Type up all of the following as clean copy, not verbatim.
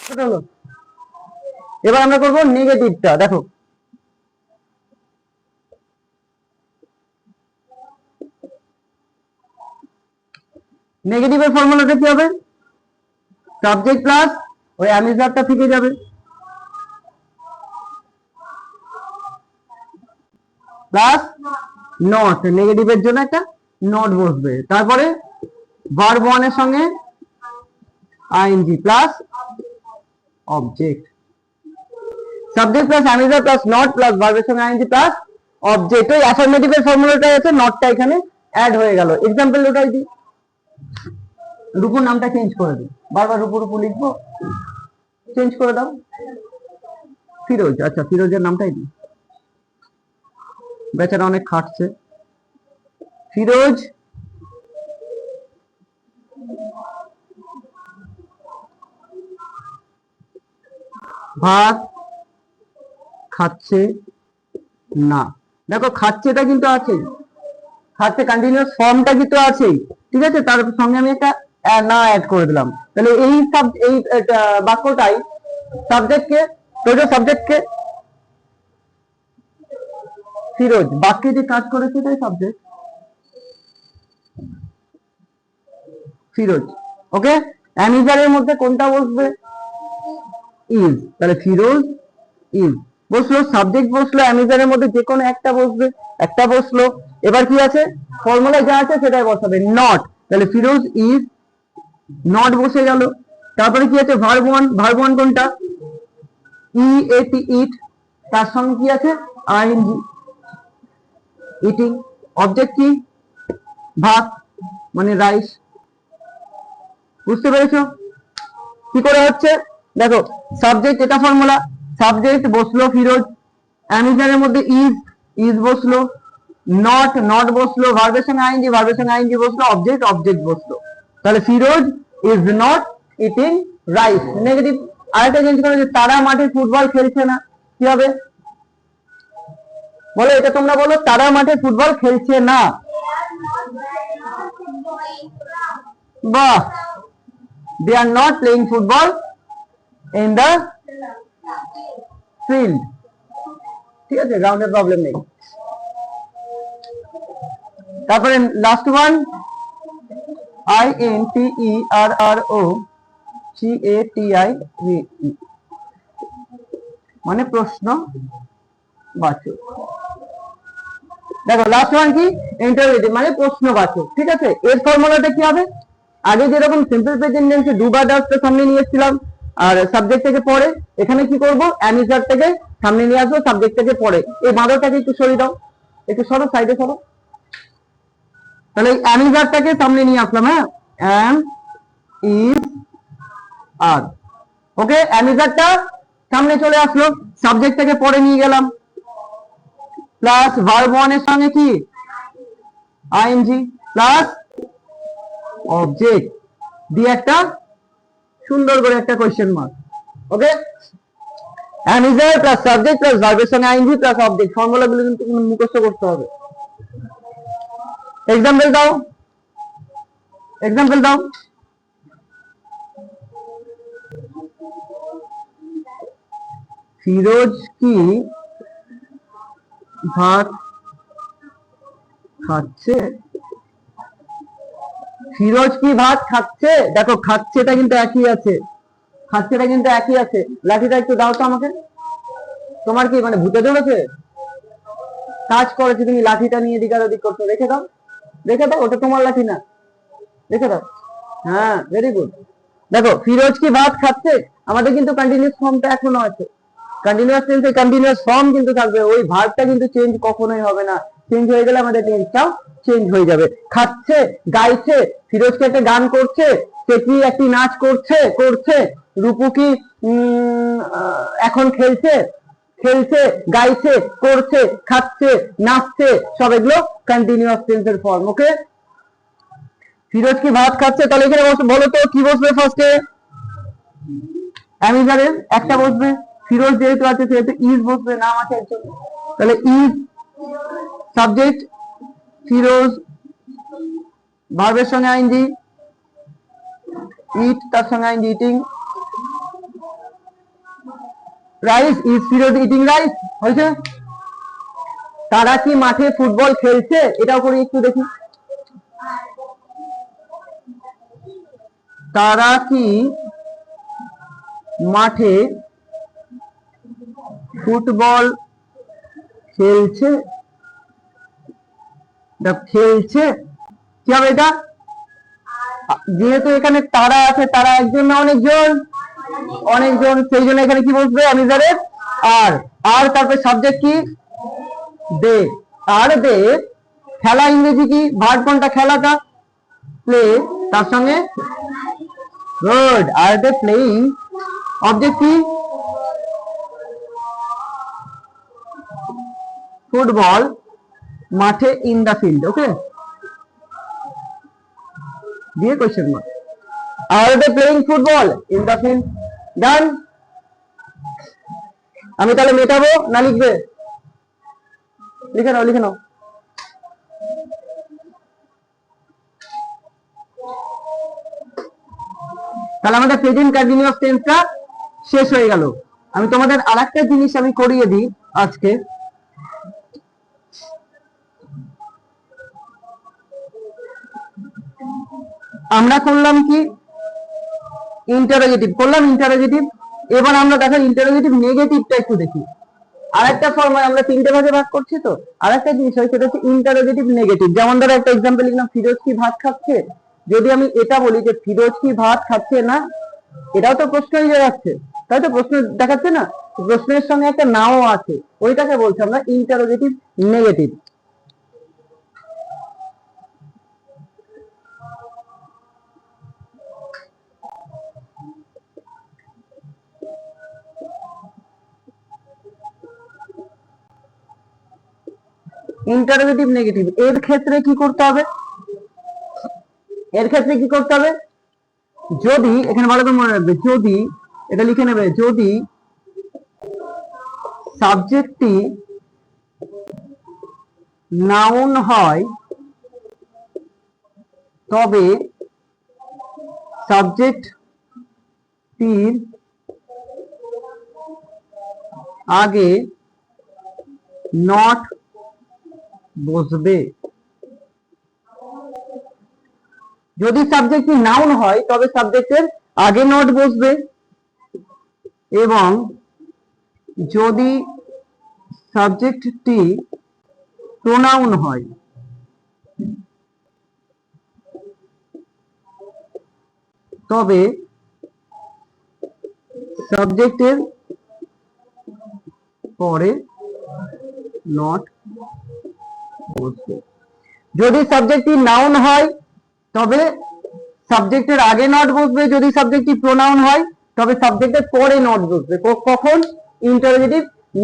হলো। এবার আমরা করবো নেগেটিভটা। দেখো নেগেটিভের ফর্মুলাটা কি হবে? সাবজেক্ট প্লাস ওই অ্যামিজারটা থেকে যাবে প্লাস নট, নেগেটিভের জন্য একটা নট বসবে, তারপরে ভার্ব ওয়ান এর সঙ্গে ING plus object, subject plus am is are plus not plus ভার্বের সঙ্গে আইএনজি প্লাস অবজেক্ট। ওই অ্যাফার্মেটিভের ফর্মুলাটা আছে, নটটা এখানে অ্যাড হয়ে গেল। এক্সাম্পল ওটাই দিই, রূপুর নামটা চেঞ্জ করে দিই, বারবার রূপু রূপু লিখবো, চেঞ্জ করে দাও ফিরোজ। আচ্ছা ফিরোজের নামটাই দিই, বেচারা অনেক খাটছে। ফিরোজ ভাত খাচ্ছে না। দেখো খাচ্ছেটা কিন্তু আছেই, খাচ্ছে কন্টিনিউয়াস ফর্মটা কিন্তু আছেই, ঠিক আছে, তার সঙ্গে আমি একটা না অ্যাড করে দিলাম। তাহলে এই বাক্যটাই সাবজেক্টকে, সাবজেক্টকে ফিরোজ বাক্যে যে কাজ করেছে তাই সাবজেক্ট ফিরোজ। ওকে, অ্যামিজারের মধ্যে কোনটা বসবে? ইজ, তাহলে ফিরোজ ইজ বসলো, সাবজেক্ট বসলো, অ্যামিজারের মধ্যে যে কোনো একটা বসবে, একটা বসলো। এবার কি আছে? ফর্মুলায় যা আছে সেটাই বসাবে, নট, তাহলে ফিরোজ ইজ নট বসে গেল। তারপরে কি আছে? ভার্ব ওয়ান, ভার্ব ওয়ান কোনটা? ই এটি ইট, তার সঙ্গে কি আছে? ING eating. অবজেক্ট কি? ভাত মানে রাইস। বুঝতে পেরেছো কি করে হচ্ছে? দেখো সাবজেক্ট, এটা ফর্মুলা, সাবজেক্ট বসলো ফিরোজ, অ্যামিজারের মধ্যে ইজ, ইজ বসলো, নট, নট বসলো, ভার্বের সঙ্গে আইএনজি, ভার্বের সঙ্গে আইএনজি বসলো, অবজেক্ট, অবজেক্ট বসলো। তাহলে Firoz is not eating rice. Negative আরেকটা চেঞ্জ করে, তারা মাঠে ফুটবল খেলছে না, কি হবে? বলো এটা, তোমরা বলো, তারা মাঠে ফুটবল খেলছে না। বাহ, they are not playing football in the field, ঠিক আছে, গ্রাউন্ডের প্রবলেম নেই। তারপরে লাস্ট ওয়ান INTERROCATI, মানে প্রশ্ন বাচক। দেখো লাস্ট ওয়ান কি? ইন্টারোগেটিভ মানে প্রশ্নবাচক, ঠিক আছে। এর ফর্মুলাটা কি হবে? আগে যেরকম সিম্পল প্রেজেন্ট টেন্সে দুবার ডাসটা সামনে নিয়ে এসেছিলাম আর সাবজেক্ট থেকে পরে, এখানে কি করব? অ্যামিজার থেকে সামনে নিয়ে আসবো, সাবজেক্ট থেকে পরে। এই বাঁধাটাকে একটু সরিয়ে দাও, একটু সরো, সাইডে সরো। তাহলে এই অ্যামিজারটাকে সামনে নিয়ে আসলাম, হ্যাঁ, অ্যাম ইজ আর। ওকে, অ্যামিজারটা সামনে চলে আসলো, সাবজেক্ট থেকে পরে নিয়ে গেলাম, প্লাস ভার্ব ওয়ান এর সঙ্গে কি? আইএনজি প্লাস অবজেক্ট দিয়ে একটা সুন্দর করে একটা কোশ্চেন মার্ক। ওকে, অ্যামিজার প্লাস সাবজেক্ট প্লাস ভার্বের সঙ্গে আইএনজি প্লাস অবজেক্ট, ফর্মুলাগুলো কিন্তু মুখস্থ করতে হবে। এক্সাম্পল দাও, এক্সাম্পল দাও। ফিরোজ কি ভাত খাচ্ছে? ফিরোজ কি ভাত খাচ্ছে? দেখো খাচ্ছেটা কিন্তু একই আছে, খাচ্ছেটা কিন্তু একই আছে। লাঠিটা একটু দাও তো আমাকে। তোমার কি মানে ভূতে ধরেছে? কাজ করেছে, তুমি লাঠিটা নিয়ে দিক আর ওদিক করছো, রেখে দাও, রেখে দাও, ওটা তোমার লাঠি না, রেখে দাও। হ্যাঁ, ভেরি গুড। দেখো ফিরোজ কি ভাত খাচ্ছে, আমাদের কিন্তু কন্টিনিউয়াস ফর্মটা এখনো আছে, কন্টিনিউয়াস টেন্সে কন্টিনিউয়াস ফর্ম কিন্তু থাকবে, ওই ভার্বটা কিন্তু চেঞ্জ কখনোই হবে না। চেঞ্জ হয়ে গেলে আমাদের টেন্সটাও চেঞ্জ হয়ে যাবে। খাচ্ছে, গাইছে, ফিরোজকে একটা গান করছে, সে কি একটি নাচ করছে, করছে। রূপু কি এখন খেলছে, খেলছে, গাইছে, করছে, খাচ্ছে, নাচছে, সব এগুলো কন্টিনিউয়াস টেন্সের ফর্ম। ওকে, ফিরোজ কি ভাত খাচ্ছে, তাহলে এখানে বলো তো কি বসবে ফার্স্টে? অ্যামিজারের একটা বসবে, ফিরোজ যেহেতু আছে সেহেতু ইজ বসবে, নাম আছে একজন, তাহলে ইজ সাবজেক্ট, ফিরোজ ভার্বের সঙ্গে আইএনজি, ইট তার সঙ্গে ING eating, rice, is Firoz eating rice? হয়েছে। তারা কি মাঠে ফুটবল খেলছে? এটাও করে একটু দেখি। তারা কি মাঠে ফুটবল খেলছে? খেলছে কি হবে এটা? যেহেতু এখানে তারা আছে, তারা একজন না অনেকজন? অনেকজন, সেই জন্য এখানে কি বসবে? অ্যামিজারের আর। আর তারপরে সাবজেক্ট কি? দে। আর দে। খেলা ইংরেজি কি? ভার্ব কোনটা? খেলাটা প্লে, তার সঙ্গে good. Are they playing? Object কি? ফুটবল মাঠে, ইন দা ফিল্ড। ওকে, দিয়ে question mark. Are they playing football in the field? Done. আমি তাহলে মেটাবো না লিখবে? লিখে নাও, লিখে নাও। তাহলে আমাদের প্রেজেন্ট কন্টিনিউয়াস টেন্সটা শেষ হয়ে গেল। আমি তোমাদের আরেকটা জিনিস আমি করিয়ে দিই আজকে। আমরা করলাম কি? ইন্টারোগেটিভ করলাম, ইন্টারোগেটিভ। এবার আমরা দেখো ইন্টারোগেটিভ নেগেটিভটা একটু দেখি। আরেকটা ফর্মায় আমরা তিনটে ভাগে ভাগ করছি, তো আরেকটা জিনিস হয় সেটা হচ্ছে ইন্টারোগেটিভ নেগেটিভ। যেমন ধরো একটা এক্সাম্পল লিখলাম, ফিরোজ কি ভাত খাচ্ছে? যদি আমি এটা বলি যে ফিরোজ কি ভাত খাচ্ছে না, এটাও তো প্রশ্ন হয়ে যাচ্ছে, তাই তো? প্রশ্ন দেখাচ্ছে না? প্রশ্নের সঙ্গে একটা নাও আছে, ওইটাকে বলছি আমরা ইন্টারোগেটিভ নেগেটিভ। ইন্টারোগেটিভ নেগেটিভ এর ক্ষেত্রে কি করতে হবে? এর ক্ষেত্রে কি করতে হবে? যদি, এখানে ভালো করে মনে রাখবে, যদি এটা লিখে নেবে, যদি সাবজেক্টটি নাউন হয় তবে সাবজেক্টটির আগে নট বসবে। যদি সাবজেক্টটি নাউন হয় তবে সাবজেক্টের আগে নট বসবে, এবং যদি সাবজেক্টটি প্রোনাউন হয় তবে সাবজেক্টের পরে নট বসবে। যদি সাবজেক্টটি নাউন হয় তবে সাবজেক্টের আগে নট বসবে, যদি সাবজেক্টটি প্রোনাউন হয় তবে সাবজেক্টের পরে নট বসবে। কখন? ইন্টারোগেটিভ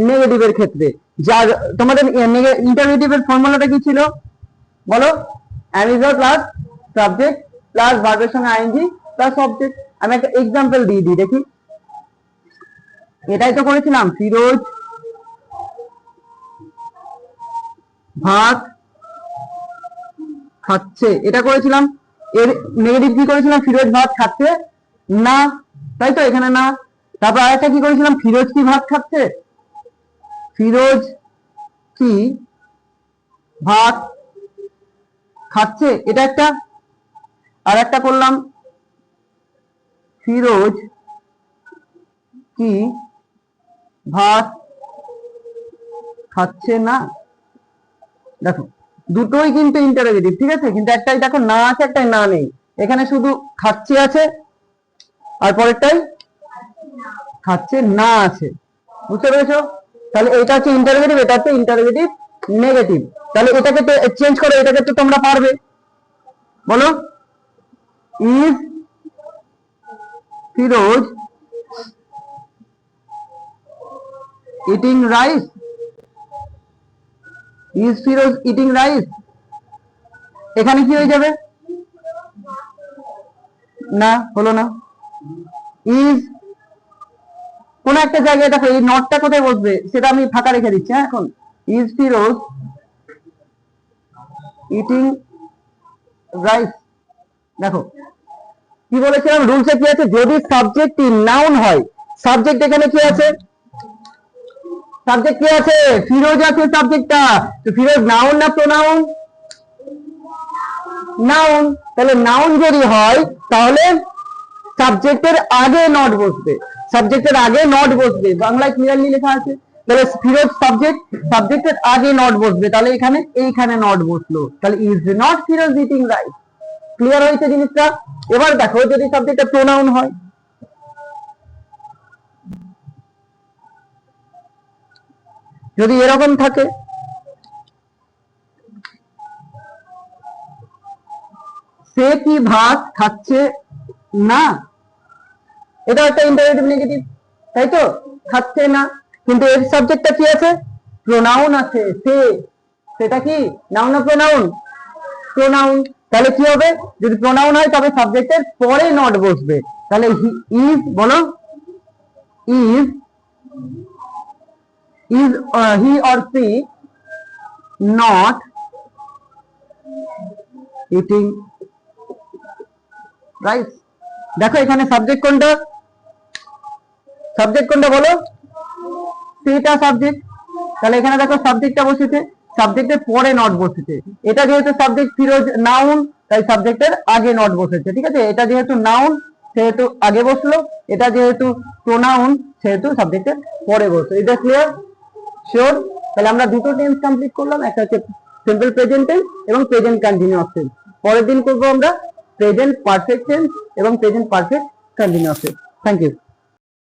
নেগেটিভের ক্ষেত্রে। যার তোমাদের ইন্টারোগেটিভের ফর্মুলাটা কি ছিল বলো? অ্যামিজার প্লাস সাবজেক্ট প্লাস ভার্বের সঙ্গে আইএনজি প্লাস অবজেক্ট। আমি একটা এক্সাম্পল দিয়ে দিই, দেখি। এটাই তো করেছিলাম, ফিরোজ ভাত খাচ্ছে, এটা করেছিলাম। এর নেগেটিভ কি করেছিলাম? ফিরোজ ভাত খাচ্ছে না, তাই তো? এখানে না। তারপর আরেকটা কি করেছিলাম? ফিরোজ কি ভাত খাচ্ছে? ফিরোজ কি ভাত খাচ্ছে, এটা একটা। আর একটা করলাম, ফিরোজ কি ভাত খাচ্ছে না। দেখো দুটোই কিন্তু ইন্টারোগেটিভ, ঠিক আছে? কিন্তু একটাই দেখো না আছে, একটাই না নেই। এখানে শুধু খাচ্ছে আছে, আর পরেরটাই খাচ্ছে না আছে। বুঝতে পেরেছো? তাহলে এটা হচ্ছে ইন্টারোগেটিভ, এটা হচ্ছে ইন্টারোগেটিভ নেগেটিভ। তাহলে এটাকে চেঞ্জ করো, এটাকে তো তোমরা পারবে। বলো, is Firoz eating rice? Is Firoz eating rice? এখানে কি হয়ে যাবে? না, হলো না। ইজ কোন একটা জায়গায় দেখো, এই নটটা কোথায় বসবে সেটা আমি ফাঁকা রেখে দিচ্ছি। হ্যাঁ, এখন ইজ ফিরোজ ইটিং রাইস। দেখো কি বলেছিলাম, রুলসে কি আছে? যদি সাবজেক্টটি নাউন হয়, সাবজেক্ট এখানে কি আছে? সাবজেক্ট কি আছে? ফিরোজ আছে সাবজেক্টটা। তো ফিরোজ নাউন না প্রোনাউন? নাউন। তাহলে নাউন যদি হয় তাহলে সাবজেক্টের আগে নট বসবে, সাবজেক্টের আগে নট বসবে, বাংলায় ক্লিয়ারলি লেখা আছে। তাহলে ফিরোজ সাবজেক্ট, সাবজেক্টের আগে নট বসবে, তাহলে এখানে এইখানে নট বসলো, তাহলে is not Firoz eating rice. Clear হয়েছে জিনিসটা? এবার দেখো যদি সাবজেক্টটা প্রোনাউন হয়, যদি এরকম থাকে, সে কি ভাত খাচ্ছে না, এটা একটা ইন্টারেটিভ নেগেটিভ, তাই তো? খাচ্ছে না, কিন্তু এর সাবজেক্টটা কি আছে? প্রোনাউন আছে, সে। সেটা কি নাউন না প্রোনাউন? প্রোনাউন। তাহলে কি হবে? যদি প্রোনাউন হয় তবে সাবজেক্টের পরে নট বসবে, তাহলে ইজ, বলো is, is he or she not eating rice. দেখো এখানে সাবজেক্ট কোনটা? সাবজেক্ট কোনটা বলো? সেটা সাবজেক্ট। তাহলে এখানে দেখো সাবজেক্টটা বসেছে, সাবজেক্টের পরে নট বসেছে। এটা যেহেতু সাবজেক্ট ফিরোজ নাউন, তাই সাবজেক্টের আগে নট বসেছে, ঠিক আছে? এটা যেহেতু নাউন সেহেতু আগে বসলো, এটা যেহেতু প্রোনাউন সেহেতু সাবজেক্টের পরে বসলো। এটা ক্লিয়ার? শিওর? তাহলে আমরা দুটো টেন্স কমপ্লিট করলাম, একটা হচ্ছে সিম্পল প্রেজেন্ট টেন্স এবং প্রেজেন্ট কন্টিনিউয়াস টেন্স। পরের দিন করবো আমরা প্রেজেন্ট পারফেক্ট টেন্স এবং present perfect continuous tense. Thank you.